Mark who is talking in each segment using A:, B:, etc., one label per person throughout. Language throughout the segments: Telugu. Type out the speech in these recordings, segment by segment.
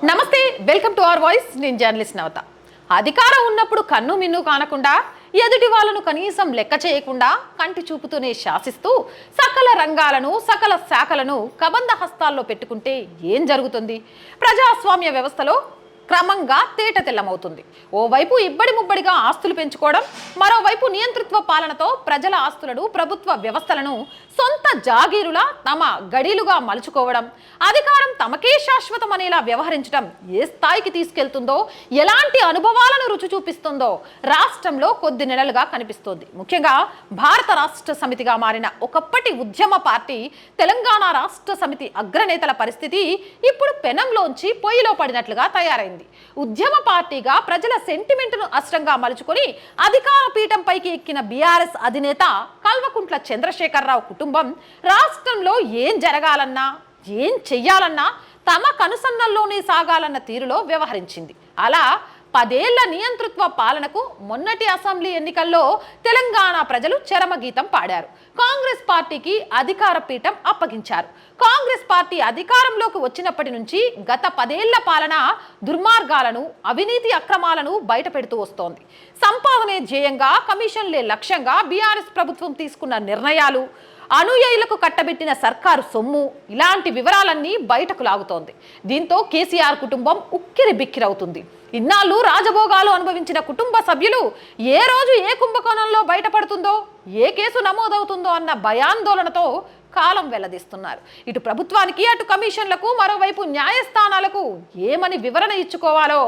A: నమస్తే, వెల్కమ్ టు అవర్ వాయిస్. నేను జర్నలిస్ట్ నవత. అధికారం ఉన్నప్పుడు కన్ను మిన్ను కానకుండా, ఎదుటి వాళ్ళను కనీసం లెక్క చేయకుండా కంటి చూపుతూనే శాసిస్తూ సకల రంగాలను సకల శాఖలను కబంధ హస్తాల్లో పెట్టుకుంటే ఏం జరుగుతుంది? ప్రజాస్వామ్య వ్యవస్థలో క్రమంగా తేట తెల్లమవుతుంది. ఓవైపు ఇబ్బడి ముబ్బడిగా ఆస్తులు పెంచుకోవడం, మరోవైపు నియంతృత్వ పాలనతో ప్రజల ఆస్తులను ప్రభుత్వ వ్యవస్థలను సొంత జాగీరులా తమ గడీలుగా మలుచుకోవడం, అధికారం తమకే శాశ్వతం అనేలా వ్యవహరించడం ఏ స్థాయికి తీసుకెళ్తుందో, ఎలాంటి అనుభవాలను రుచి చూపిస్తుందో రాష్ట్రంలో కొద్ది నెలలుగా కనిపిస్తోంది. ముఖ్యంగా భారత రాష్ట్ర సమితిగా మారిన ఒకప్పటి ఉద్యమ పార్టీ తెలంగాణ రాష్ట్ర సమితి అగ్రనేతల పరిస్థితి ఇప్పుడు పెనంలోంచి పొయ్యిలో పడినట్లుగా తయారైంది. ఉద్యమ పార్టీగా ప్రజల సెంటిమెంట్ను అస్త్రంగా మలుచుకొని అధికార పీఠంపైకి ఎక్కిన బీఆర్ఎస్ అధినేత కల్వకుంట్ల చంద్రశేఖరరావు కుటుంబం రాష్ట్రంలో ఏం జరగాలన్నా ఏం చెయ్యాలన్నా తమ కనుసన్నల్లోనే సాగాలన్న తీరులో వ్యవహరించింది. అలా 10 ఏళ్ల నియంతృత్వ పాలనకు మొన్నటి అసెంబ్లీ ఎన్నికల్లో తెలంగాణ ప్రజలు చరమగీతం పాడారు. కాంగ్రెస్ పార్టీకి అధికార పీఠం అప్పగించారు. కాంగ్రెస్ పార్టీ అధికారంలోకి వచ్చినప్పటి నుంచి గత 10 ఏళ్ల పాలన దుర్మార్గాలను, అవినీతి అక్రమాలను బయటపెడుతూ వస్తోంది. సంపాదనే ధ్యేయంగా, కమిషన్లే లక్ష్యంగా బీఆర్ఎస్ ప్రభుత్వం తీసుకున్న నిర్ణయాలు, అనుయాయులకు కట్టబెట్టిన సర్కారు సొమ్ము, ఇలాంటి వివరాలన్నీ బయటకు లాగుతోంది. దీంతో కేసీఆర్ కుటుంబం ఉక్కిరి బిక్కిరవుతుంది. ఇన్నాళ్ళు రాజభోగాలు అనుభవించిన కుటుంబ సభ్యులు ఏ రోజు ఏ కుంభకోణంలో బయటపడుతుందో, ఏ కేసు నమోదవుతుందో అన్న భయాందోళనతో కాలం వెల్లదీస్తున్నారు. ఇటు ప్రభుత్వానికి, అటు కమిషన్లకు, మరోవైపు న్యాయస్థానాలకు ఏమని వివరణ ఇచ్చుకోవాలో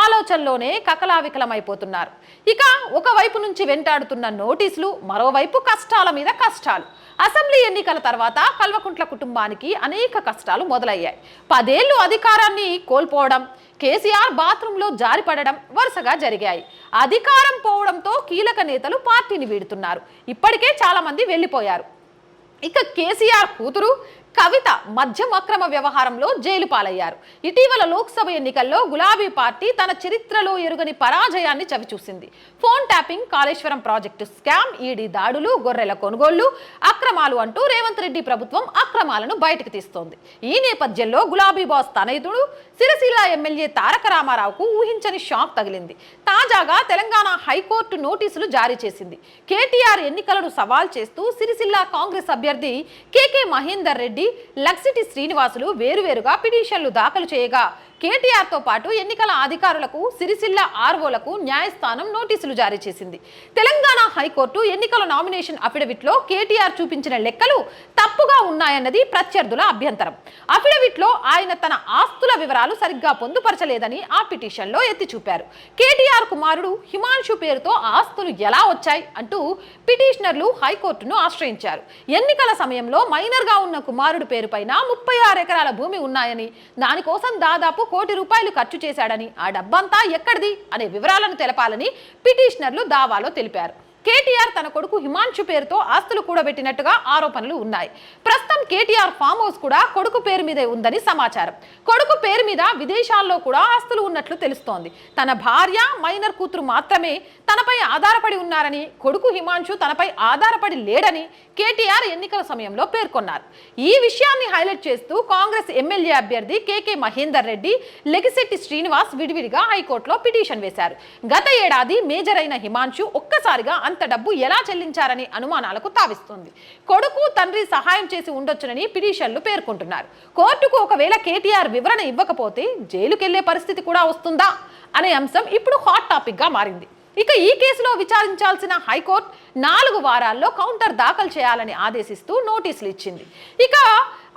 A: ఆలోచనలోనే కకలావికలమైపోతున్నారు. ఇక ఒకవైపు నుంచి వెంటాడుతున్న నోటీసులు, మరోవైపు కష్టాల మీద కష్టాలు. అసెంబ్లీ ఎన్నికల తర్వాత కల్వకుంట్ల కుటుంబానికి అనేక కష్టాలు మొదలయ్యాయి. 10 ఏళ్లు అధికారాన్ని కోల్పోవడం, కేసీఆర్ బాత్రూంలో జారిపడడం వరుసగా జరిగాయి. అధికారం పోవడంతో కీలక నేతలు పార్టీని వీడుతున్నారు. ఇప్పటికే చాలా మంది వెళ్ళిపోయారు. ఇక కేసీఆర్ కూతురు కవిత మద్యం అక్రమ వ్యవహారంలో జైలు పాలయ్యారు. ఇటీవల లోక్సభ ఎన్నికల్లో గులాబీ పార్టీ తన చరిత్రలో ఎరుగని పరాజయాన్ని చవిచూసింది. Phone tapping, Kaleshwaram project scam, ED దాడులు, గొర్రెల కొనుగోళ్లు అక్రమాలు అంటూ రేవంత్ రెడ్డి ప్రభుత్వం అక్రమాలను బయటకు తీస్తోంది. ఈ నేపథ్యంలో గులాబీ బాస్ తనయుడు సిరిసిల్ల ఎమ్మెల్యే తారక రామారావుకు ఊహించని షాక్ తగిలింది. తాజాగా తెలంగాణ హైకోర్టు నోటీసులు జారీ చేసింది. కేటీఆర్ ఎన్నికలను సవాల్ చేస్తూ సిరిసిల్ల కాంగ్రెస్ అభ్యర్థి కేకే మహేందర్ రెడ్డి, లక్సిటి శ్రీనివాసులు వేరువేరుగా పిటిషన్లు దాఖలు చేయగా, కేటీఆర్తో పాటు ఎన్నికల అధికారులకు, సిరిసిల్ల ఆర్ఓలకు న్యాయస్థానం నోటీసులు జారీ చేసింది. తెలంగాణ హైకోర్టు ఎన్నికల నామినేషన్ అఫిడవిట్లో కేటీఆర్ చూపించిన లెక్కలు తప్పుగా ఉన్నాయన్నది ప్రత్యర్థుల అభ్యంతరం. అఫిడవిట్లో ఆయన తన ఆస్తుల వివరాలు సరిగ్గా పొందుపరచలేదని ఆ పిటిషన్లో ఎత్తి చూపారు. కేటీఆర్ కుమారుడు హిమాన్షు పేరుతో ఆస్తులు ఎలా వచ్చాయి అంటూ పిటిషనర్లు హైకోర్టును ఆశ్రయించారు. ఎన్నికల సమయంలో మైనర్గా ఉన్న కుమారుడు పేరుపైన 36 ఎకరాల భూమి ఉన్నాయని, దానికోసం దాదాపు ₹1 కోటి ఖర్చు చేశాడని, ఆ డబ్బంతా ఎక్కడిది అనే వివరాలను తెలపాలని పిటిషనర్లు దావాలో తెలిపారు. కేటీఆర్ తన కొడుకు హిమాన్షు పేరుతో ఆస్తులు కూడబెట్టినట్టుగా ఆరోపణలు ఉన్నాయి. ప్రస్తుతం కేటీఆర్ ఫామ్ హౌస్ కూడా కొడుకు పేరు మీదే ఉందని సమాచారం. కొడుకు పేరు మీద విదేశాల్లో కూడా ఆస్తులు ఉన్నట్లు తెలుస్తోంది. తన భార్య, మైనర్ కూతురు మాత్రమే తనపై ఆధారపడి ఉన్నారని, కొడుకు హిమాన్షు తనపై ఆధారపడి లేడని కేటీఆర్ ఎన్నికల సమయంలో పేర్కొన్నారు. ఈ విషయాన్ని హైలైట్ చేస్తూ కాంగ్రెస్ ఎమ్మెల్యే అభ్యర్థి కేకే మహేందర్ రెడ్డి, లెగిశెట్టి శ్రీనివాస్ విడివిడిగా హైకోర్టులో పిటిషన్ వేశారు. గత ఏడాది మేజర్ అయిన హిమాన్షు ఒక్కసారిగా అంత డబ్బు ఎలా చెల్లించారని అనుమానాలకు తావిస్తుంది. కొడుకు, తండ్రి సహాయం చేసి ఉండొచ్చునని పిటిషన్లు పేర్కొంటున్నారు. కోర్టుకు ఒకవేళ కేటీఆర్ వివరణ ఇవ్వకపోతే జైలుకెళ్లే పరిస్థితి కూడా వస్తుందా అనే అంశం ఇప్పుడు హాట్ టాపిక్ గా మారింది. ఇక ఈ కేసులో విచారించాల్సిన హైకోర్టు 4 వారాల్లో కౌంటర్ దాఖలు చేయాలని ఆదేశిస్తూ నోటీసులు ఇచ్చింది. ఇక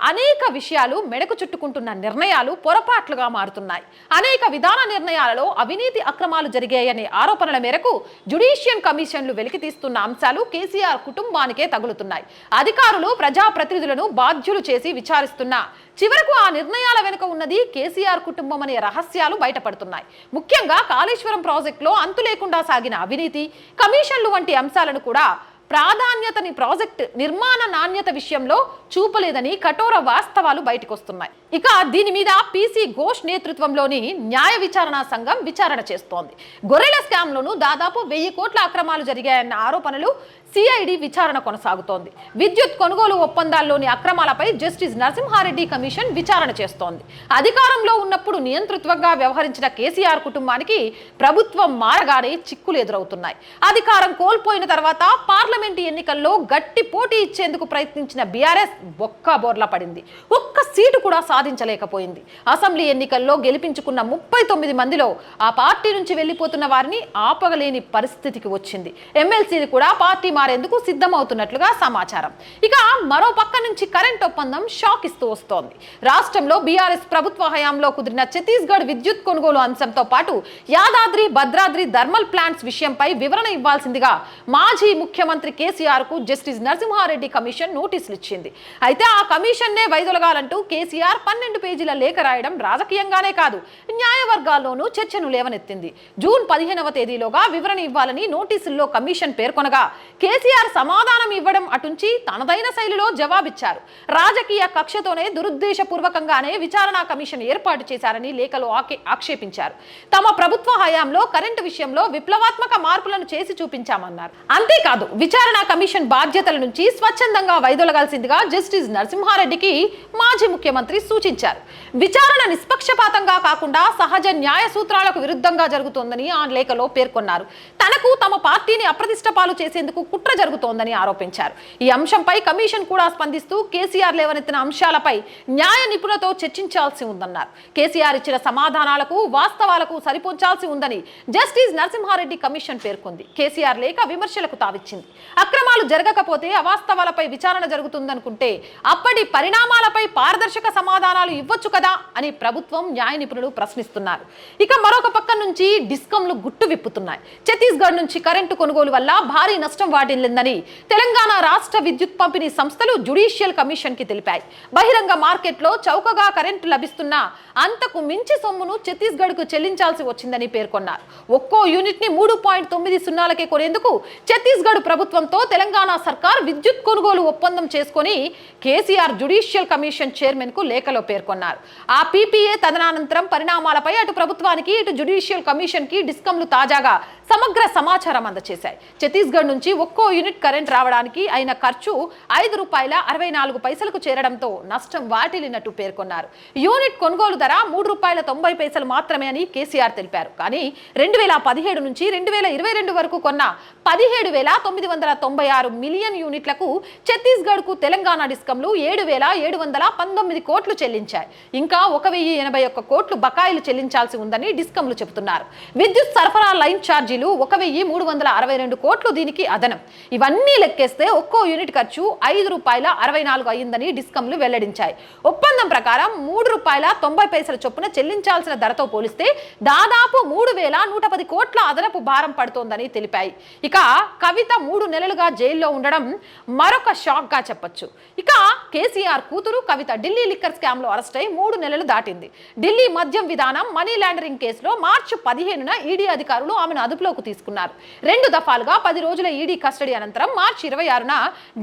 A: అనేక విషయాలు మెడకు చుట్టుకుంటున్న నిర్ణయాలు పొరపాట్లుగా మారుతున్నాయి. అనేక విధాన నిర్ణయాలలో అవినీతి అక్రమాలు జరిగాయనే ఆరోపణల మేరకు జ్యుడిషియల్ కమిషన్లు వెలికితీస్తున్న అంశాలు కేసీఆర్ కుటుంబానికే తగులుతున్నాయి. అధికారులు ప్రజాప్రతినిధులను బాధ్యులు చేసి విచారిస్తున్నా చివరకు ఆ నిర్ణయాల వెనుక ఉన్నది కేసీఆర్ కుటుంబం అనే రహస్యాలు బయటపడుతున్నాయి. ముఖ్యంగా కాళేశ్వరం ప్రాజెక్టులో అంతు లేకుండా సాగిన అవినీతి, కమిషన్లు వంటి అంశాలను కూడా ప్రాధాన్యతని ప్రాజెక్ట్ నిర్మాణ నాణ్యత విషయంలో చూపలేదని కఠోర వాస్తవాలు బయటకు వస్తున్నాయి. ఇక దీని మీద పీసీ ఘోష్ నేతృత్వంలోని న్యాయ విచారణ సంఘం విచారణ చేస్తోంది. గొర్రెల స్కామ్ లోను దాదాపు 1000 కోట్ల అక్రమాలు జరిగాయన్న ఆరోపణలు సిఐడి విచారణ కొనసాగుతోంది. విద్యుత్ కొనుగోలు ఒప్పందాల్లోని అక్రమాలపై జస్టిస్ నరసింహారెడ్డి కమిషన్ విచారణ చేస్తోంది. అధికారంలో ఉన్నప్పుడు నియంతృత్వంగా వ్యవహరించిన కేసీఆర్ కుటుంబానికి ప్రభుత్వం మారగానే చిక్కులు ఎదురవుతున్నాయి. అధికారం కోల్పోయిన తర్వాత పార్లమెంటు ఎన్నికల్లో గట్టి పోటీ ఇచ్చేందుకు ప్రయత్నించిన బీఆర్ఎస్ బోర్లా పడింది. ఒక్క సీటు కూడా సాధించలేకపోయింది. అసెంబ్లీ ఎన్నికల్లో గెలిపించుకున్న 39 మందిలో ఆ పార్టీ నుంచి వెళ్లిపోతున్న వారిని ఆపగలేని పరిస్థితికి వచ్చింది. ఎమ్మెల్సీలు కూడా పార్టీ మారేందుకు సిద్ధమవుతున్నట్లుగా సమాచారం. ఇక మరో పక్క నుంచి కరెంట్ ఒప్పందం షాక్ ఇస్తూ వస్తోంది. రాష్ట్రంలో బీఆర్ఎస్ ప్రభుత్వ హయాంలో కుదిరిన ఛత్తీస్గఢ్ విద్యుత్ కొనుగోలు అంశంతో పాటు యాదాద్రి భద్రాద్రి థర్మల్ ప్లాంట్స్ విషయంపై వివరణ ఇవ్వాల్సిందిగా మాజీ ముఖ్యమంత్రి కేసీఆర్ కు జస్టిస్ నరసింహారెడ్డి కమిషన్ నోటీసులు ఇచ్చింది. అయితే ఆ కమిషన్ నే వైదొలగాలంటూ కేసీఆర్ 12 పేజీల లేఖ రాయడం రాజకీయంగానే కాదు న్యాయవర్గాల్లోనూ చర్చను లేవనెత్తింది. జూన్ 15వ తేదీలోగా వివరణ ఇవ్వాలని నోటీసుల్లో కమిషన్ పేర్కొనగా కేసీఆర్ సమాధానం ఇవ్వడం అటుంచి తనదైన శైలిలో జవాబిచ్చారు. రాజకీయ కక్షతోనే దురుద్దేశపూర్వకంగానే విచారణ కమిషన్ ఏర్పాటు చేశారని లేఖలో ఆక్షేపించారు. తమ ప్రభుత్వ హయాంలో కరెంటు విషయంలో విప్లవాత్మక మార్పులను చేసి చూపించామన్నారు. అంతేకాదు విచారణ కమిషన్ బాధ్యతల నుంచి స్వచ్ఛందంగా వైదొలగాల్సిందిగా జస్టిస్ నరసింహారెడ్డికి మాజీ ముఖ్యమంత్రి సూచించారు. విచారణ నిష్పక్షపాతంగా కాకుండా సహజ న్యాయ సూత్రాలకు విరుద్ధంగా జరుగుతోందని ఆ లేఖలో పేర్కొన్నారు. తనకు తమ పార్టీని అప్రతిష్ట పాలు చేసేందుకు కుట్ర జరుగుతోందని ఆరోపించారు. ఈ అంశంపై కమిషన్ కూడా స్పందిస్తూ కేసీఆర్ లేవనెత్తిన అంశాలపై న్యాయ నిపుణులతో చర్చించాల్సి ఉందన్నారు. కేసీఆర్ ఇచ్చిన సమాధానాలకు వాస్తవాలకు సరిపోల్చాల్సి ఉందని జస్టిస్ నరసింహారెడ్డి కమిషన్ పేర్కొంది. కేసీఆర్ లేఖ విమర్శలకు తావిచ్చింది. అక్రమాలు జరగకపోతే అవాస్తవాలపై విచారణ జరుగుతుందనుకుంటే అప్పటి పరిణామాలపై పారదర్శక సమాధానాలు ఇవ్వచ్చు కదా అని ప్రభుత్వం న్యాయ నిపుణులు ప్రశ్నిస్తున్నారు. ఇక మరొక పక్క నుంచి డిస్కంలు గుట్టు విప్పుతున్నాయి. ఛత్తీస్గఢ్ నుంచి కరెంటు కొనుగోలు వల్ల భారీ నష్టం వాటిల్లిందని తెలంగాణ రాష్ట్ర విద్యుత్ పంపిణీ సంస్థలు జ్యుడిషియల్ కమిషన్ కి తెలిపాయి. బహిరంగ మార్కెట్లో చౌకగా కరెంటు లభిస్తున్నా అంతకు మించి సొమ్మును ఛత్తీస్గఢ్ కు చెల్లించాల్సి వచ్చిందని పేర్కొన్నారు. ఒక్కో యూనిట్ ని 3.90కే కొనేందుకు ఛత్తీస్గఢ్ ప్రభుత్వంతో తెలంగాణ సర్కార్ విద్యుత్ కొనుగోలు ఒప్పందం చేసుకుని కేసీఆర్ జ్యుడిషియల్ కమిషన్ చైర్మన్ కు లేఖలో పేర్కొన్నారు. ఆ పీపీఏ తదనంతరం పరిణామాలపై అటు ప్రభుత్వానికి ఇటు జ్యుడిషియల్ కమిషన్ కి డిస్కంలు తాజాగా సమగ్ర సమాచారం అందజేశాయి. ఛత్తీస్గఢ్ నుంచి ఒక్కో యూనిట్ కరెంట్ రావడానికి అయిన ఖర్చు ₹5.64కు చేరడంతో నష్టం వాటిల్లినట్టు పేర్కొన్నారు. యూనిట్ కొనుగోలు ధర ₹3.90 మాత్రమే అని కేసీఆర్ తెలిపారు. కానీ 2017 నుంచి 2022 వరకు కొన్న 17,996 మిలియన్ యూనిట్లకు ఛత్తీస్గఢ్ కు తెలంగాణ డిస్కంలు 7,719 కోట్లు చెల్లించాయి. ఇంకా 1,081 కోట్లు బకాయిలు చెల్లించాల్సి ఉందని డిస్కంలు చెబుతున్నారు. విద్యుత్ సరఫరా లైన్ ఛార్జీలు 1,362 కోట్లు దీనికి అదనం. ఇవన్నీ లెక్కేస్తే ఒక్కో యూనిట్ ఖర్చు ₹5.64 అయిందని డిస్కంలు వెల్లడించాయి. ఒప్పందం ప్రకారం ₹3.90 చొప్పున చెల్లించాల్సిన ధరతో పోలిస్తే దాదాపు 3,110 కోట్ల అదనపు భారం పడుతోందని తెలిపాయి. ఇక కవిత 3 నెలలుగా జైల్లో ఉండడం మరొక షాక్ గా చెప్పొచ్చు. ఇక కేసీఆర్ కూతురు కవిత ఢిల్లీ లిక్కర్ స్కామ్ లో అరెస్ట్ అయి 3 నెలలు దాటింది. ఢిల్లీ మద్యం విధానం మనీ లాండరింగ్ కేసులో మార్చి 15న ఈడీ అధికారులు ఆమెను అదుపులోకి తీసుకున్నారు. 2 దఫాలుగా 10 రోజుల ఈడీ కస్టడీ అనంతరం మార్చి 26న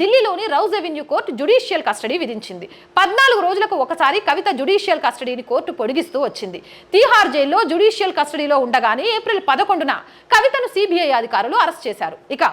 A: ఢిల్లీలోని Rouse Avenue court judicial custody విధించింది. 14 రోజులకు ఒకసారి కవిత జ్యుడిషియల్ కస్టడీని కోర్టు పొడిగిస్తూ వచ్చింది. తీహార్ జైల్లో జ్యుడిషియల్ కస్టడీలో ఉండగానే ఏప్రిల్ 11న కవితను సిబిఐ అధికారులు అరెస్ట్ చేశారు. ఇక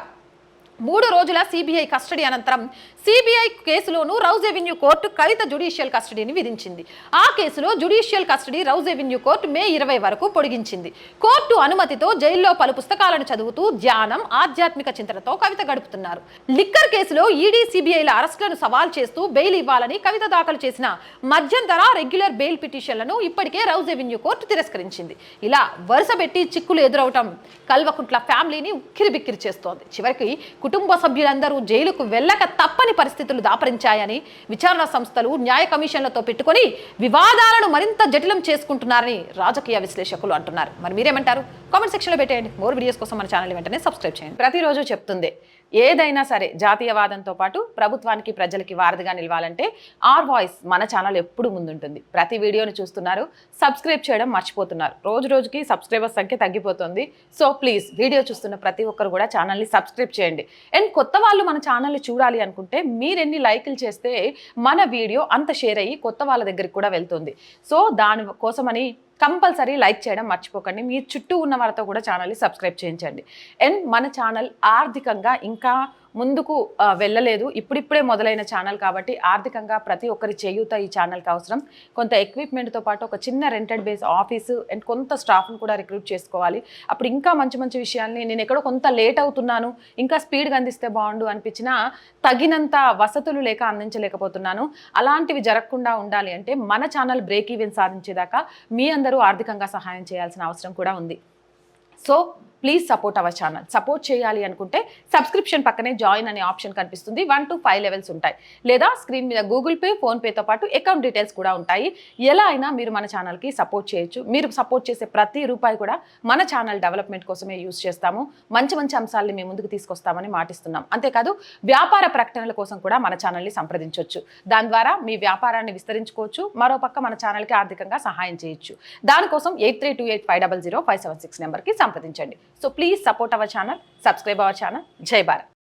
A: 3 రోజుల సిబిఐ కస్టడీ అనంతరం సిబిఐ కేసులోనూ Rouse Avenue court Kavitha judicial కస్టడీని విధించింది. ఆ కేసులో judicial custody Rouse Avenue court May 20 వరకు పొడిగించింది. కోర్టు అనుమతితో జైల్లో పలు పుస్తకాలను చదువుతూ ధ్యానం, ఆధ్యాత్మిక చింతనతో కవిత గడుపుతున్నారు. లిక్కర్ కేసులో ఈడీ సిబిఐల అరెస్టులను సవాల్ చేస్తూ బెయిల్ ఇవ్వాలని కవిత దాఖలు చేసిన మధ్యంతర రెగ్యులర్ బెయిల్ పిటిషన్లను ఇప్పటికే రౌజ్ అవెన్యూ కోర్టు తిరస్కరించింది. ఇలా వరుసపెట్టి చిక్కులు ఎదురవటం కల్వకుంట్ల ఫ్యామిలీని ఉక్కిరిబిక్కిరి చేస్తోంది. చివరికి కుటుంబ సభ్యులందరూ జైలుకు వెళ్ళక తప్పని పరిస్థితులు దాపరించాయని విచారణ సంస్థలు న్యాయ కమిషన్లతో పెట్టుకొని వివాదాలను మరింత జటిలం చేసుకుంటున్నారని రాజకీయ విశ్లేషకులు అంటున్నారు. మరి మీరేమంటారు? కామెంట్ సెక్షన్లో పెట్టేయండి. మోర్ వీడియోస్ కోసం మన ఛానల్ వెంటనే సబ్స్క్రైబ్ చేయండి. ప్రతిరోజు చెప్తుంది ఏదైనా సరే జాతీయవాదంతో పాటు ప్రభుత్వానికి ప్రజలకి వారధిగా నిలవాలంటే ఆర్ వాయిస్ మన ఛానల్ ఎప్పుడు ముందుంటుంది. ప్రతి వీడియోని చూస్తున్నారు, సబ్స్క్రైబ్ చేయడం మర్చిపోతున్నారు. రోజు రోజుకి సబ్స్క్రైబర్స్ సంఖ్య తగ్గిపోతుంది. సో ప్లీజ్ వీడియో చూస్తున్న ప్రతి ఒక్కరు కూడా ఛానల్ని సబ్స్క్రైబ్ చేయండి. అండ్ కొత్త వాళ్ళు మన ఛానల్ని చూడాలి అనుకుంటే మీరు ఎన్ని లైకులు చేస్తే మన వీడియో అంత షేర్ అయ్యి కొత్త వాళ్ళ దగ్గరికి కూడా వెళ్తుంది. సో దాని కోసమని కంపల్సరీ లైక్ చేయడం మర్చిపోకండి. మీ చుట్టూ ఉన్న వాళ్ళతో కూడా ఛానల్ని సబ్స్క్రైబ్ చేయించండి. అండ్ మన ఛానల్ ఆర్థికంగా ఇంకా ముందుకు వెళ్ళలేదు, ఇప్పుడిప్పుడే మొదలైన ఛానల్ కాబట్టి ఆర్థికంగా ప్రతి ఒక్కరి చేయూత ఈ ఛానల్కి అవసరం. కొంత ఎక్విప్మెంట్తో పాటు ఒక చిన్న రెంటెడ్ బేస్ ఆఫీసు అండ్ కొంత స్టాఫ్ను కూడా రిక్రూట్ చేసుకోవాలి. అప్పుడు ఇంకా మంచి మంచి విషయాల్ని నేను ఎక్కడో కొంత లేట్ అవుతున్నాను, ఇంకా స్పీడ్గా అందిస్తే బాగుండు అనిపించినా తగినంత వసతులు లేక అందించలేకపోతున్నాను. అలాంటివి జరగకుండా ఉండాలి అంటే మన ఛానల్ బ్రేక్ ఈవెన్ సాధించేదాకా మీ అందరూ ఆర్థికంగా సహాయం చేయాల్సిన అవసరం కూడా ఉంది. So please support our channel. Support చేయాలి అనుకుంటే సబ్స్క్రిప్షన్ పక్కనే జాయిన్ అనే ఆప్షన్ కనిపిస్తుంది. 1 to 5 లెవెల్స్ ఉంటాయి, లేదా స్క్రీన్ మీద గూగుల్ పే, ఫోన్పేతో పాటు అకౌంట్ డీటెయిల్స్ కూడా ఉంటాయి. ఎలా అయినా మీరు మన ఛానల్కి సపోర్ట్ చేయొచ్చు. మీరు సపోర్ట్ చేసే ప్రతి రూపాయి కూడా మన ఛానల్ డెవలప్మెంట్ కోసమే యూజ్ చేస్తాము. మంచి మంచి అంశాలని మీ ముందుకు తీసుకొస్తామని మాటిస్తున్నాం. అంతేకాదు వ్యాపార ప్రకటనల కోసం కూడా మన ఛానల్ని సంప్రదించవచ్చు. దాని ద్వారా మీ వ్యాపారాన్ని విస్తరించుకోవచ్చు, మరోపక్క మన ఛానల్కి ఆర్థికంగా సహాయం చేయొచ్చు. దానికోసం 8328500576 నెంబర్కి సంప్రదించండి. So please support our channel, subscribe our channel. Jai Bharat.